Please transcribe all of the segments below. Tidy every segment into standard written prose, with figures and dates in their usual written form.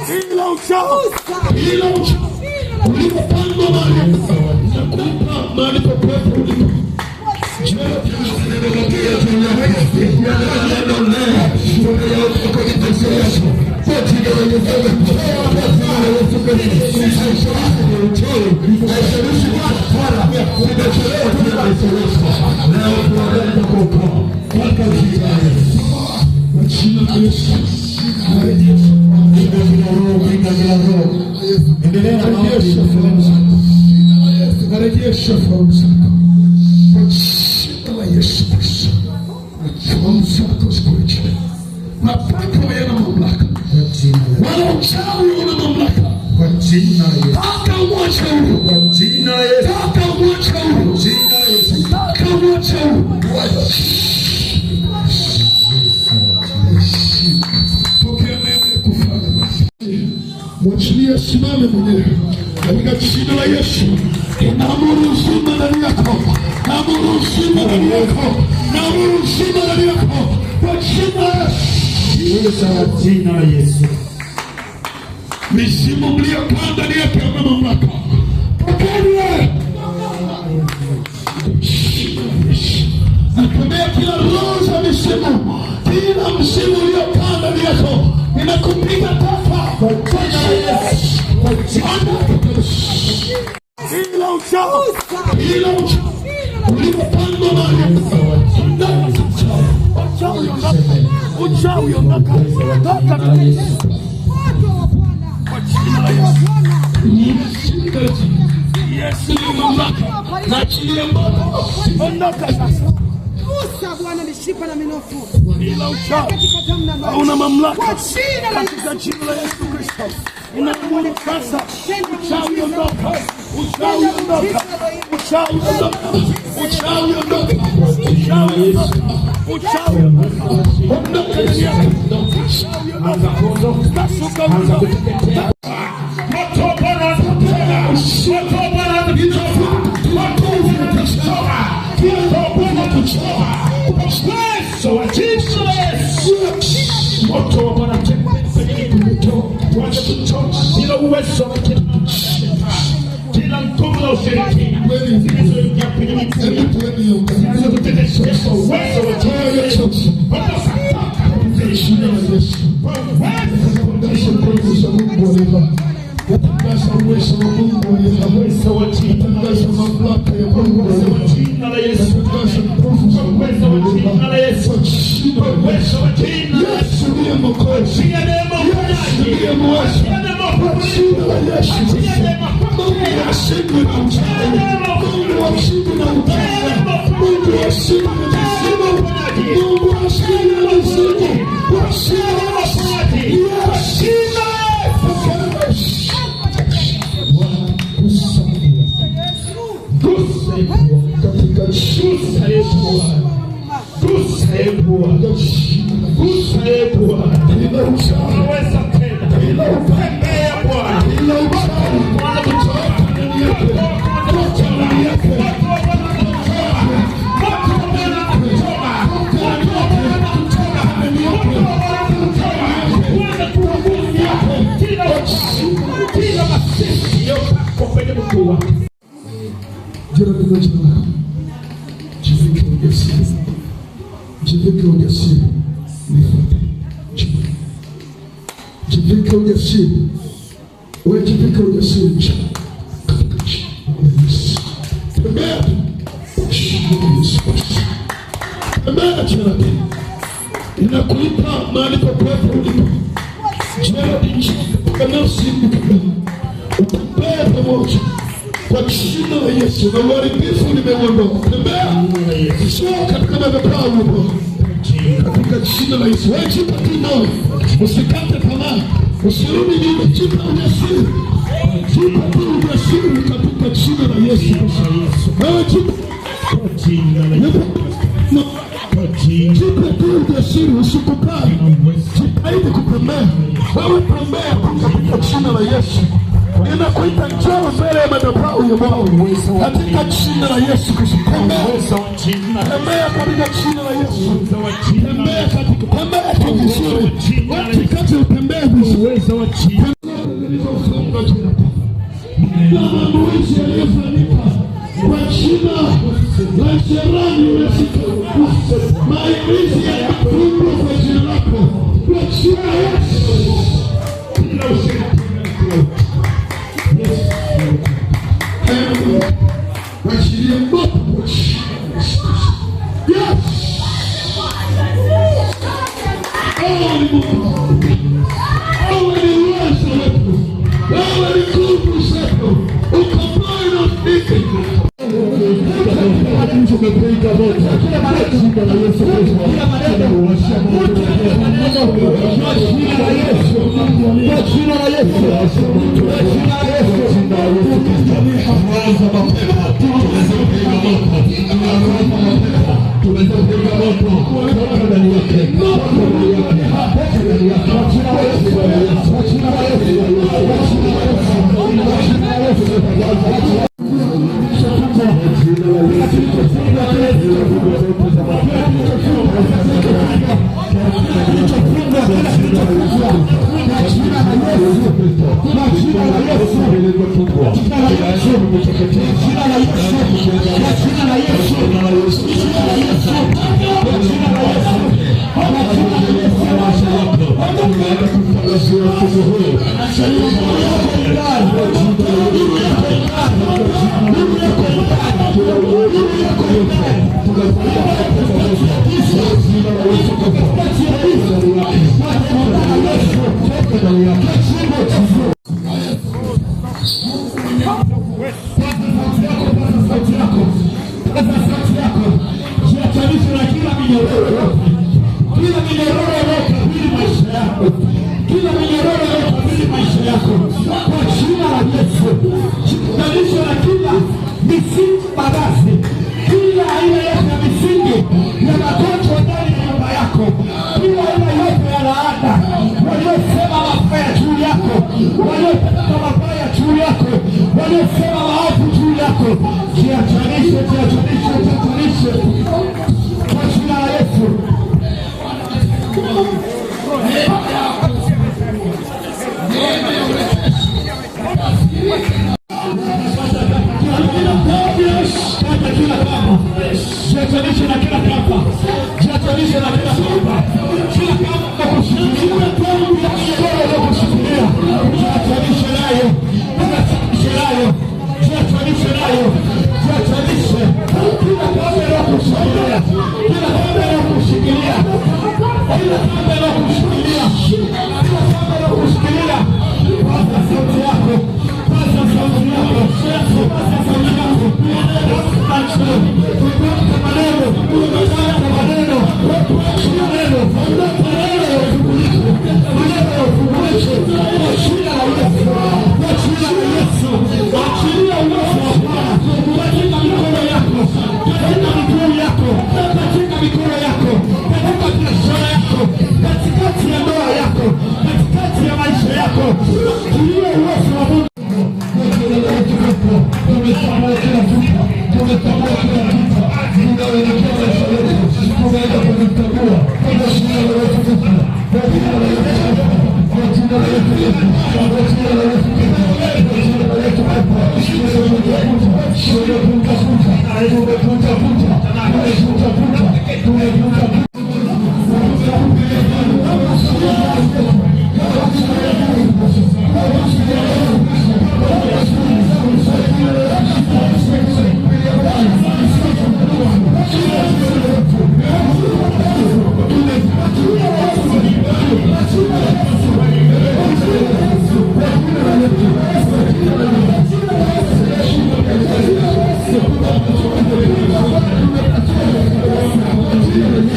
Hilo uchawi ulipopandwa mahali popote ulipo, narejesha fahamu zako kwa jina la Yesu Kristo. Fahamu zako zikurejeshe. Mapepo yana mamlaka, wala uchawi una mamlaka kwa jina la Yesu. Taka mwache huyo kwa jina la Yesu. Taka mwache huyo kwa jina la Yesu. Taka mwache huyo. Pokea neema ya kufanya. Mwachilie simame mwenyewe katika jina la Yesu. Naamuru uzima ndani yako, naamuru uzima ndani yako, naamuru uzima ndani yako kwa jina la Yesu. Jina la Yesu. Mizimu mliokaa ndani yake ya mamlaka, pokeeni. Nakemea kila roho za misimu, kila msimu uliokaa ndani yako, ninakupiga tafa kwa jina la Yesu. Kwa jina la Yesu. Hilo uchawi ulipopandwa mahali uchawi ondoka kwa jina la Yesu. Yesu ni mamlaka, naachilia moto, ondoka sasa. Bwana mishipa na minofu. Hilo uchawi hauna mamlaka katika jina la Yesu Kristo. Unaamuru sasa, uchawi ondoka, uchawi ondoka, uchawi ondoka, uchawi ondoka, uchawi ondoka, uchawi ondoka, ondoka ndani yako, uchawi ondoka, kasuka ondoka. Moto Bwana tena, moto Bwana kuchoma, moto kuchoma, moto Bwana kuchoma, Yesu wa Yesu, moto Bwana tena. Tuache kuchoka kila uwezo wa kila nguvu na ushirikina zilizoingia kwenye mikono zinazoteteshesha uwezo wa Yesu. Baba sasa tunashindana na Yesu. Tangaza uwezo wa Mungu, uwezo wa tangaza mamlaka ya Mungu kwa jina la Yesu. Tangaza nguvu za uwezo wa jina la Yesu. Uwezo wa jina la Yesu ndiye mwokozi. Ndiye mwokozi. Ndiye mwokozi. Kwa jina la Yesu. Mungu ashinde na uchawi. Mungu ashinde na uchawi. Mungu ashinde na mizimu. Mungu ashinde na mizimu. Kwa jina la Yesu. Jivike ujasiri, nifuate. Jivike ujasiri, wewe jivike ujasiri katika jina la Yesu. Tembea kwa jina la Yesu. Tembea jina, inakulipa mahali popote ulipo. Jina katika nafsi yako, utembea pamoja kwa jina la Yesu. Na uharibifu nimeondoa. Tembea sio katika madhabahu, katika jina la Yesu. Wewe jipatie moyo, usikate tamaa, usirudi nyuma, jipa ujasiri, jipatie ujasiri katika jina la Yesu. Wewe jipatie ujasiri, usikukae, jitahidi kutembea. Wewe tembea katika jina la Yesu. Ninakuita njoo mbele ya madhabahu ya Mungu katika jina la Yesu Kristo. Tembea katika jina la Yesu. Tembea katika vizuri. Wakati utembee vizuri. Maambukizi yaliyofanyika kwa jina la shetani umeshika. Maambukizi yanafungwa kwa jina lako. Kwa jina la Yesu. Wachilie moto. Yes. Oh, ni Mungu. Oh, ni uwezo wetu. Oh, ni nguvu zetu. Ukomboe na ufike. Tumepiga moto. Jina la Yesu Kristo. Tunawasha moto. Jina la Yesu. Jina la Yesu. Jina la Yesu.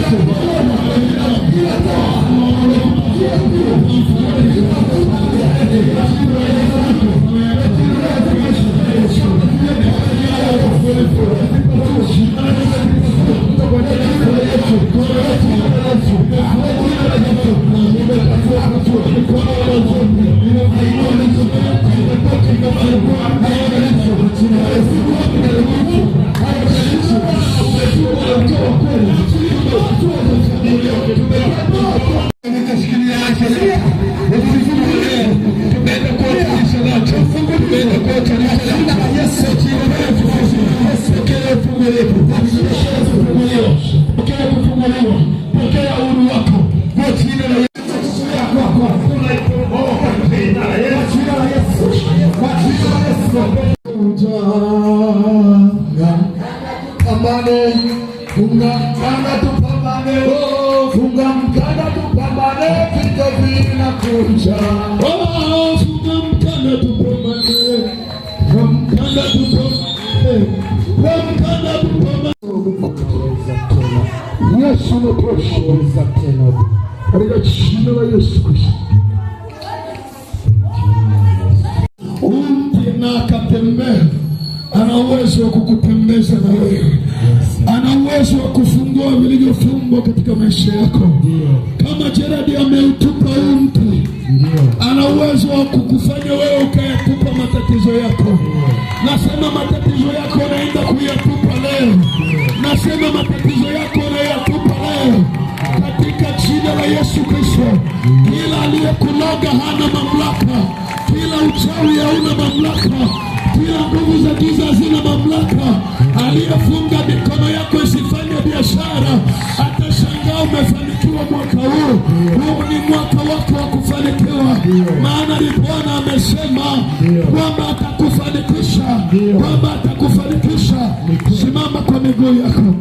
Thank you. kabisa. Oh, funga mkanda tupomane, mkanda tupomane, mkanda tupomane. Yesu anatosha tena katika jina la Yesu Kristo. Umti na akatembea, ana uwezo wa kukutembeza na wewe. Ana uwezo wa kufungua vilivyofungwa katika maisha yako. Kama Gerard ameutupa umti, ana uwezo wa kukufanya wewe ukayatupa matatizo yako. Nasema matatizo yako unaenda kuyatupa leo. Nasema matatizo yako unayatupa leo katika jina la Yesu Kristo. Kila aliyekuloga hana mamlaka. Kila uchawi hauna mamlaka. Kila nguvu za giza hazina mamlaka. Aliyefunga mikono yako isifanye biashara atashangaa umefanikiwa mwaka huu. Huu ni mwaka wako wa kufanikiwa, maana ni Bwana amesema kwamba atakufanikisha, kwamba atakufanikisha. Simama kwa miguu yako.